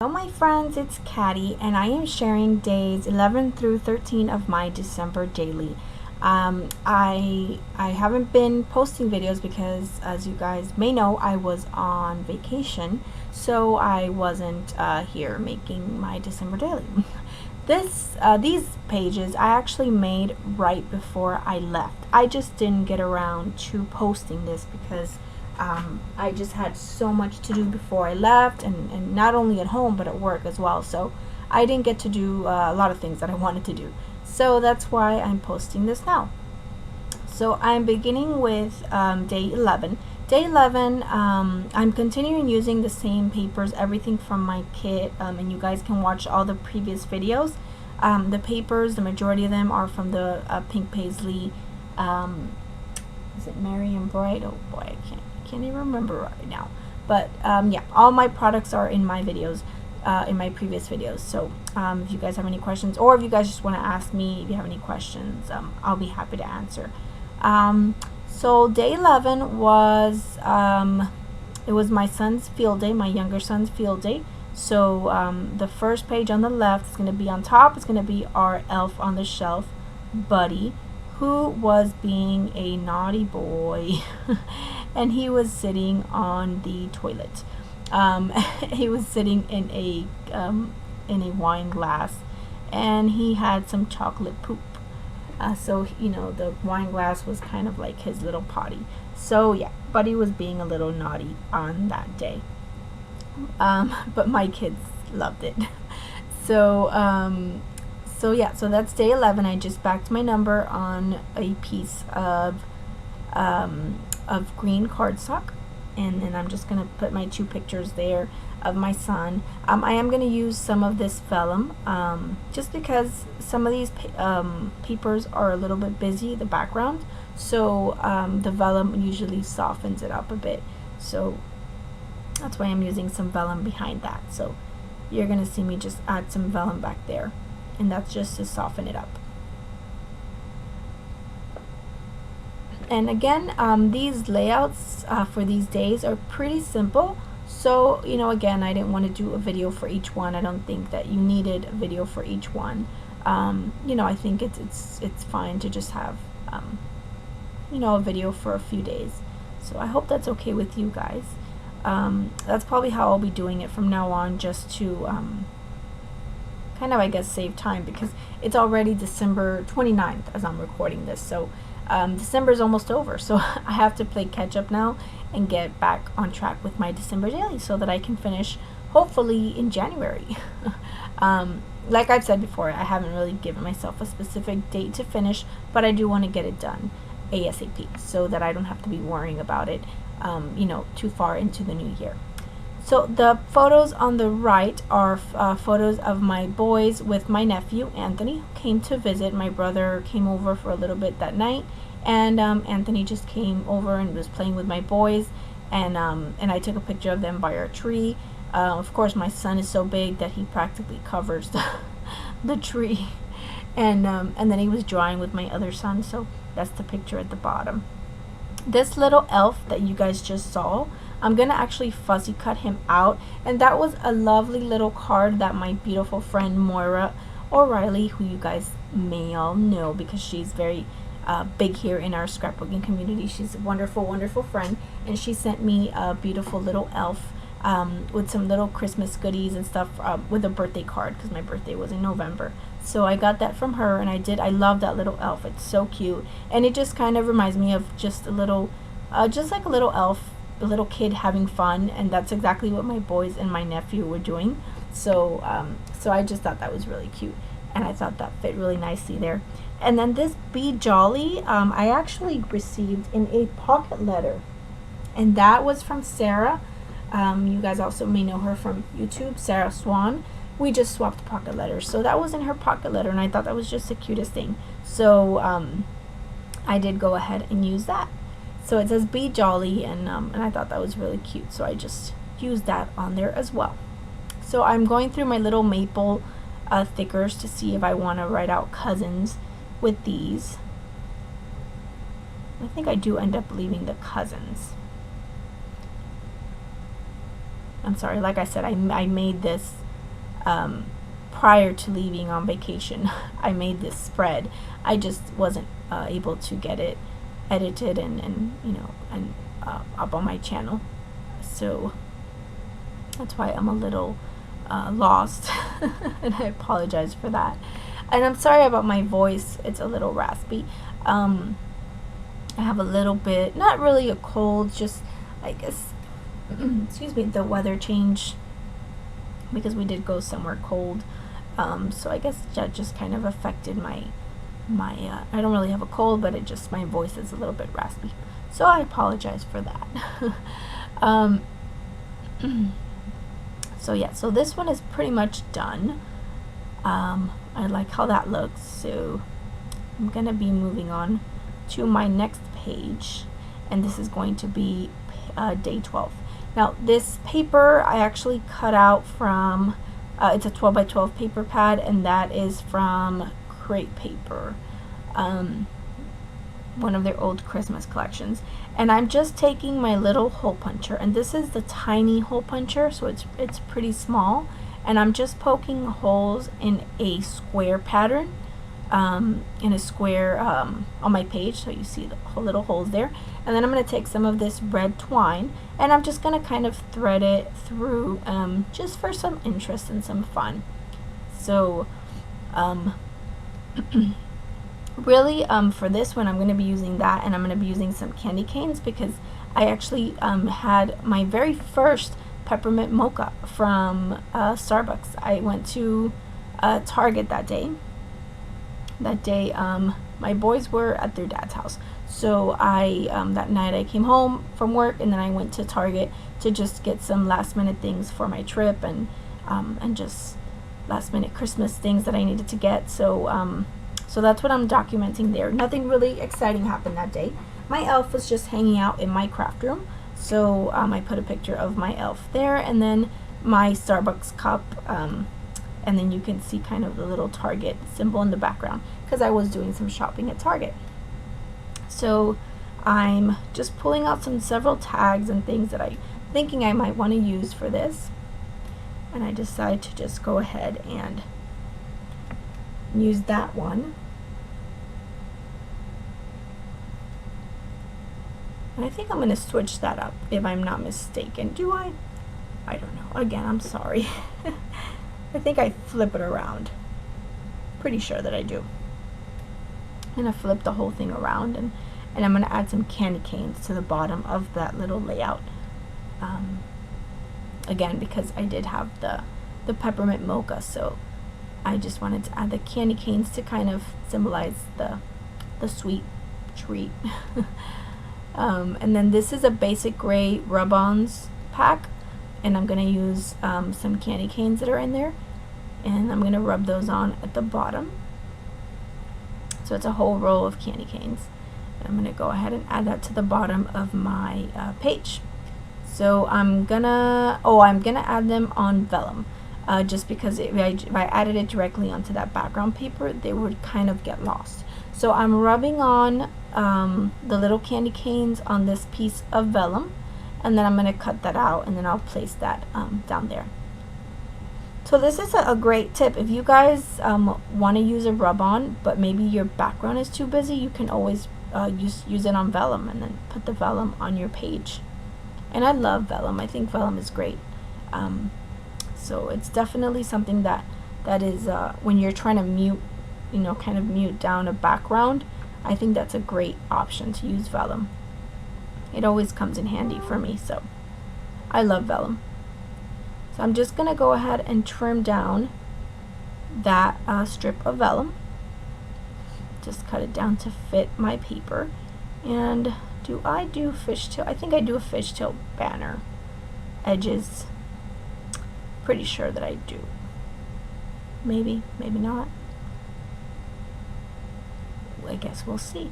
Hello my friends, it's Caddy and I am sharing days 11 through 13 of my December daily. I haven't been posting videos because, as you guys may know, I was on vacation, so I wasn't here making my December daily. These pages I actually made right before I left. I just didn't get around to posting this because I just had so much to do before I left, and not only at home but at work as well. So I didn't get to do a lot of things that I wanted to do. So that's why I'm posting this now. So I'm beginning with day 11. Day 11, I'm continuing using the same papers, everything from my kit, and you guys can watch all the previous videos. The papers, the majority of them are from the Pink Paisley, is it Merry and Bright? Oh boy, I can't even remember right now. But yeah, all my products are in my videos, in my previous videos. So if you guys have any questions, or if you guys just want to ask me if you have any questions, I'll be happy to answer. So day 11 was it was my son's field day, my younger son's field day. So the first page on the left is going to be on top. It's going to be our elf on the shelf, Buddy, who was being a naughty boy and he was sitting on the toilet. He was sitting in a wine glass, and he had some chocolate poop. So you know, the wine glass was kind of like his little potty. So yeah, Buddy was being a little naughty on that day. But my kids loved it. So so yeah, so that's day 11. I just backed my number on a piece of green cardstock, and then I'm just going to put my two pictures there of my son. I am going to use some of this vellum, just because some of these papers are a little bit busy, the background, so the vellum usually softens it up a bit. So that's why I'm using some vellum behind that. So you're going to see me just add some vellum back there, and that's just to soften it up. And again, these layouts for these days are pretty simple. So, you know, again, I didn't want to do a video for each one. I don't think that you needed a video for each one. You know, I think it's fine to just have, you know, a video for a few days. So I hope that's okay with you guys. That's probably how I'll be doing it from now on, just to kind of, I guess, save time, because it's already December 29th as I'm recording this. So December is almost over, so I have to play catch up now and get back on track with my December daily so that I can finish hopefully in January. Like I've said before, I haven't really given myself a specific date to finish, but I do want to get it done ASAP so that I don't have to be worrying about it, you know, too far into the new year. So the photos on the right are photos of my boys with my nephew Anthony, who came to visit. My brother came over for a little bit that night, and Anthony just came over and was playing with my boys, and I took a picture of them by our tree. Of course, my son is so big that he practically covers the tree, and then he was drawing with my other son. So that's the picture at the bottom. This little elf that you guys just saw, I'm gonna actually fuzzy cut him out, and that was a lovely little card that my beautiful friend Moira O'Reilly, who you guys may all know because she's very big here in our scrapbooking community. She's a wonderful, wonderful friend, and she sent me a beautiful little elf with some little Christmas goodies and stuff, with a birthday card, because my birthday was in November. So I got that from her, and I love that little elf. It's so cute, and it just kind of reminds me of just a little, just like a little elf, a little kid having fun, and that's exactly what my boys and my nephew were doing. So so I just thought that was really cute, and I thought that fit really nicely there. And then this Be Jolly, I actually received in a pocket letter, and that was from Sarah. You guys also may know her from YouTube, Sarah Swan. We just swapped pocket letters, so that was in her pocket letter, and I thought that was just the cutest thing. So I did go ahead and use that. So it says Be Jolly, and I thought that was really cute, so I just used that on there as well. So I'm going through my little maple thickers to see if I want to write out cousins with these. I think I do end up leaving the cousins. I'm sorry, like I said, I made this prior to leaving on vacation. I made this spread. I just wasn't able to get it edited and you know, and up on my channel, so that's why I'm a little lost and I apologize for that, and I'm sorry about my voice. It's a little raspy. I have a little bit, not really a cold, just I guess excuse me, the weather change, because we did go somewhere cold, so I guess that just kind of affected my I don't really have a cold, but it just, my voice is a little bit raspy, so I apologize for that. So yeah, so this one is pretty much done. I like how that looks, so I'm gonna be moving on to my next page, and this is going to be day 12. Now this paper I actually cut out from it's a 12 by 12 paper pad, and that is from Crate Paper, one of their old Christmas collections. And I'm just taking my little hole puncher, and this is the tiny hole puncher, so it's pretty small, and I'm just poking holes in a square pattern, in a square on my page, so you see the little holes there. And then I'm going to take some of this red twine, and I'm just going to kind of thread it through, just for some interest and some fun. So really, for this one I'm going to be using that, and I'm going to be using some candy canes, because I actually had my very first peppermint mocha from Starbucks. I went to Target that day. My boys were at their dad's house, so I that night I came home from work, and then I went to Target to just get some last minute things for my trip, and just last minute Christmas things that I needed to get. So so that's what I'm documenting there. Nothing really exciting happened that day. My elf was just hanging out in my craft room, so I put a picture of my elf there, and then my Starbucks cup, and then you can see kind of the little Target symbol in the background, because I was doing some shopping at Target. So I'm just pulling out several tags and things that I'm thinking I might want to use for this, and I decided to just go ahead and use that one. And I think I'm going to switch that up, if I'm not mistaken. Do I? I don't know. Again, I'm sorry. I think I flip it around. Pretty sure that I do. I'm going to flip the whole thing around, and I'm going to add some candy canes to the bottom of that little layout. Again, because I did have the peppermint mocha, so I just wanted to add the candy canes to kind of symbolize the sweet treat. And then this is a basic gray rub-ons pack, and I'm going to use some candy canes that are in there, and I'm going to rub those on at the bottom. So it's a whole roll of candy canes. I'm going to go ahead and add that to the bottom of my page. So I'm gonna add them on vellum, just because if I added it directly onto that background paper, they would kind of get lost. So I'm rubbing on the little candy canes on this piece of vellum, and then I'm going to cut that out, and then I'll place that down there. So this is a great tip. If you guys want to use a rub-on, but maybe your background is too busy, you can always use it on vellum, and then put the vellum on your page. And I love vellum. I think vellum is great. So it's definitely something that is, when you're trying to mute, kind of mute down a background, I think that's a great option to use vellum. It always comes in handy for me, so I love vellum. So I'm just going to go ahead and trim down that strip of vellum. Just cut it down to fit my paper. And do I do fishtail? I think I do a fishtail banner edges. Pretty sure that I do. Maybe, maybe not. I guess we'll see.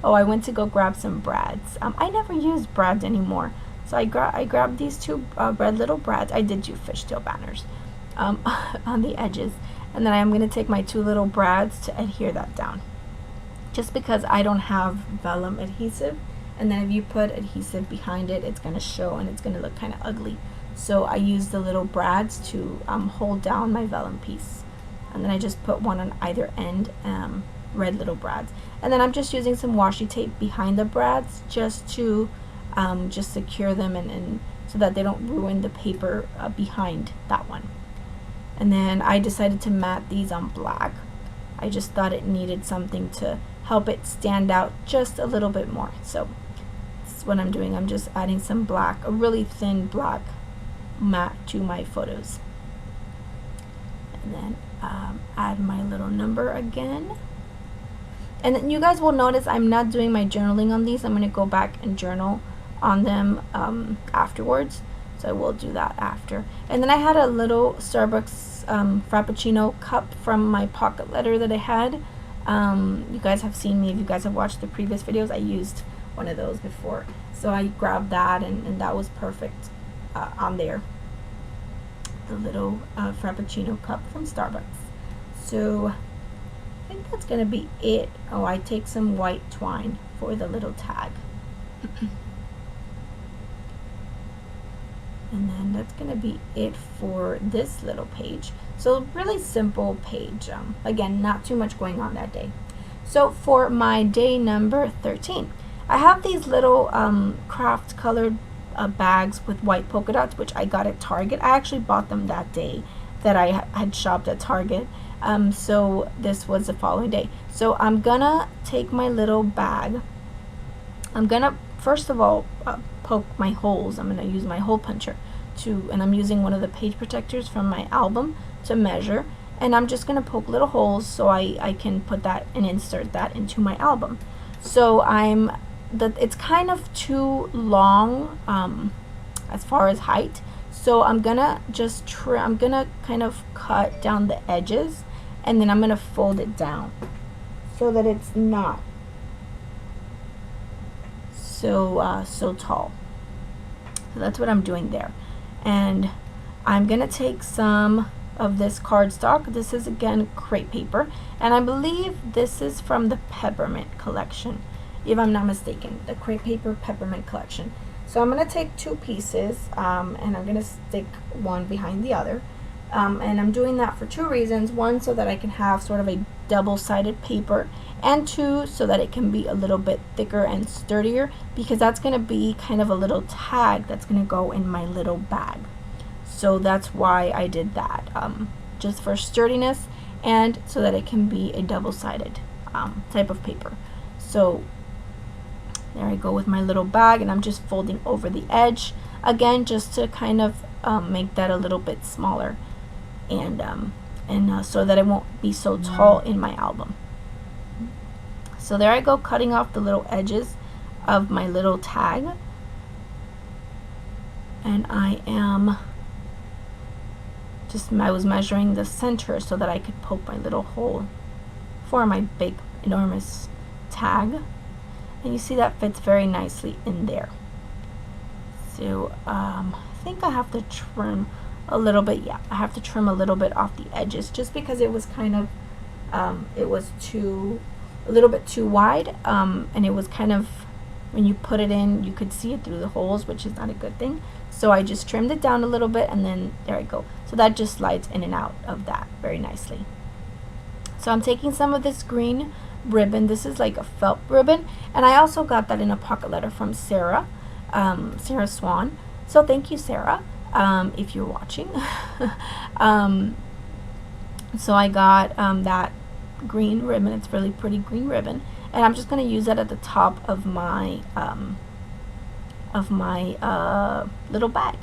Oh, I went to go grab some brads. I never use brads anymore, so I grabbed these two red little brads. I did do fishtail banners on the edges, and then I'm going to take my two little brads to adhere that down, just because I don't have vellum adhesive, and then if you put adhesive behind it, it's going to show and it's going to look kind of ugly. So I used the little brads to hold down my vellum piece. And then I just put one on either end, red little brads. And then I'm just using some washi tape behind the brads just to just secure them and so that they don't ruin the paper behind that one. And then I decided to mat these on black. I just thought it needed something to help it stand out just a little bit more. So that's what I'm doing. I'm just adding some black, a really thin black mat to my photos. And then add my little number again. And then you guys will notice I'm not doing my journaling on these. I'm going to go back and journal on them afterwards. So I will do that after. And then I had a little Starbucks Frappuccino cup from my pocket letter that I had. You guys have seen me, if you guys have watched the previous videos, I used one of those before. So I grabbed that and that was perfect on there. The little Frappuccino cup from Starbucks. So I think that's going to be it. Oh, I take some white twine for the little tag. And then that's going to be it for this little page. So really simple page. Again, not too much going on that day. So for my day number 13, I have these little craft colored bags with white polka dots, which I got at Target. I actually bought them that day that I had shopped at Target. So this was the following day. So I'm gonna take my little bag. I'm gonna first of all poke my holes. I'm gonna use my hole puncher and I'm using one of the page protectors from my album to measure, and I'm just gonna poke little holes so I can put that and insert that into my album. So it's kind of too long as far as height, so I'm gonna just I'm gonna kind of cut down the edges, and then I'm gonna fold it down so that it's not so tall. So that's what I'm doing there. And I'm gonna take some of this cardstock. This is again crepe paper, and I believe this is from the Peppermint collection, if I'm not mistaken, the crepe paper Peppermint collection. So I'm gonna take two pieces and I'm gonna stick one behind the other, and I'm doing that for two reasons. One, so that I can have sort of a double-sided paper, and two, so that it can be a little bit thicker and sturdier, because that's going to be kind of a little tag that's going to go in my little bag. So that's why I did that, just for sturdiness and so that it can be a double-sided type of paper. So there I go with my little bag, and I'm just folding over the edge again just to kind of make that a little bit smaller, and so that it won't be so tall in my album. So there I go, cutting off the little edges of my little tag, and I was measuring the center so that I could poke my little hole for my big enormous tag, and you see that fits very nicely in there. So I think I have to trim a little bit. Yeah, I have to trim a little bit off the edges just because it was kind of it was a little bit too wide, and it was kind of, when you put it in, you could see it through the holes, which is not a good thing. So I just trimmed it down a little bit, and then there I go. So that just slides in and out of that very nicely. So I'm taking some of this green ribbon. This is like a felt ribbon, and I also got that in a pocket letter from Sarah, Sarah Swan. So thank you, Sarah, if you're watching. So I got that green ribbon. It's really pretty green ribbon, and I'm just going to use that at the top of my little bag.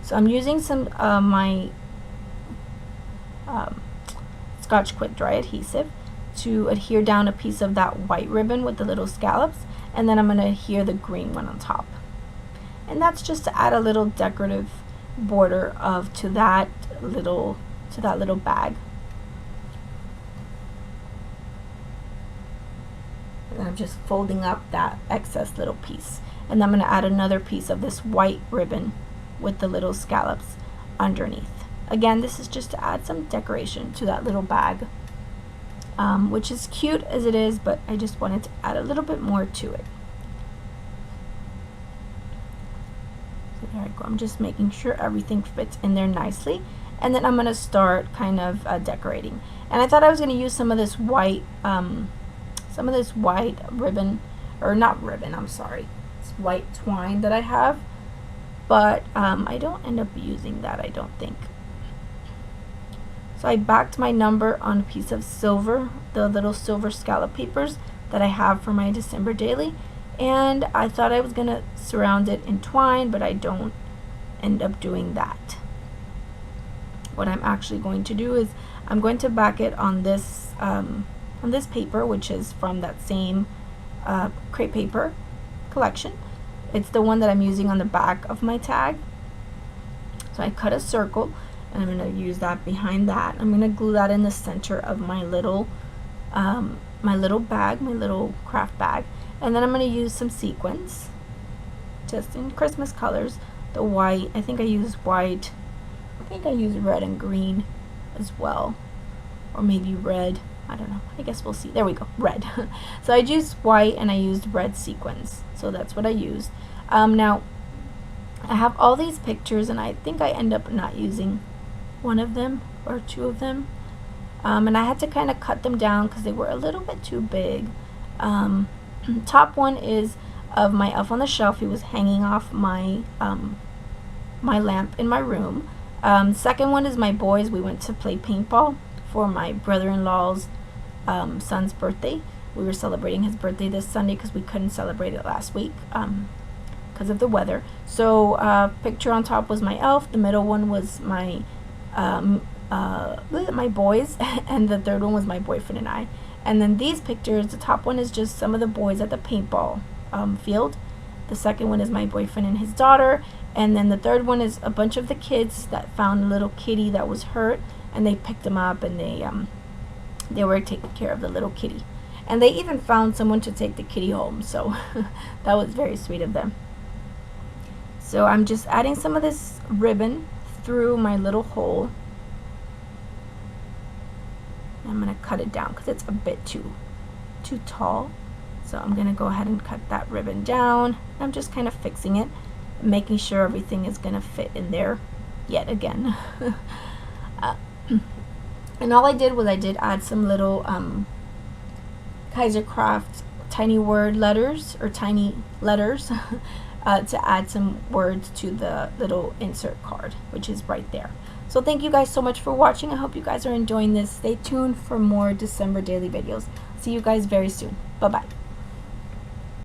So I'm using some my Scotch Quick Dry adhesive to adhere down a piece of that white ribbon with the little scallops, and then I'm going to adhere the green one on top, and that's just to add a little decorative border to that little bag. And I'm just folding up that excess little piece, and I'm going to add another piece of this white ribbon with the little scallops underneath. Again, this is just to add some decoration to that little bag, which is cute as it is, but I just wanted to add a little bit more to it. So There I go. I'm just making sure everything fits in there nicely. And then I'm going to start kind of decorating. And I thought I was going to use some of this white ribbon, or not ribbon, I'm sorry. It's white twine that I have. But I don't end up using that, I don't think. So I backed my number on a piece of silver, the little silver scallop papers that I have for my December daily. And I thought I was going to surround it in twine, but I don't end up doing that. What I'm actually going to do is I'm going to back it on this paper, which is from that same crepe paper collection. It's the one that I'm using on the back of my tag. So I cut a circle, and I'm going to use that behind that. I'm going to glue that in the center of my little bag, my little craft bag. And then I'm going to use some sequins, just in Christmas colors. The white, I think I used white. I think I used red and green as well. Or maybe red. I don't know. I guess we'll see. There we go. Red. So I used white and I used red sequins. So that's what I used. Now, I have all these pictures, and I think I end up not using one of them or two of them. And I had to kind of cut them down because they were a little bit too big. Top one is of my Elf on the Shelf. He was hanging off my my lamp in my room. Second one is my boys. We went to play paintball for my brother-in-law's son's birthday. We were celebrating his birthday this Sunday because we couldn't celebrate it last week because of the weather. So picture on top was my elf. The middle one was my my boys, and the third one was my boyfriend and I. And then these pictures, the top one is just some of the boys at the paintball field. The second one is my boyfriend and his daughter. And then the third one is a bunch of the kids that found a little kitty that was hurt, and they picked him up, and they were taking care of the little kitty. And they even found someone to take the kitty home, so that was very sweet of them. So I'm just adding some of this ribbon through my little hole. I'm going to cut it down because it's a bit too tall. So I'm going to go ahead and cut that ribbon down. I'm just kind of fixing it, making sure everything is going to fit in there yet again. And all I did was I did add some little Kaisercraft tiny word letters, or tiny letters, to add some words to the little insert card, which is right there. So thank you guys so much for watching. I hope you guys are enjoying this. Stay tuned for more December daily videos. See you guys very soon. Bye-bye.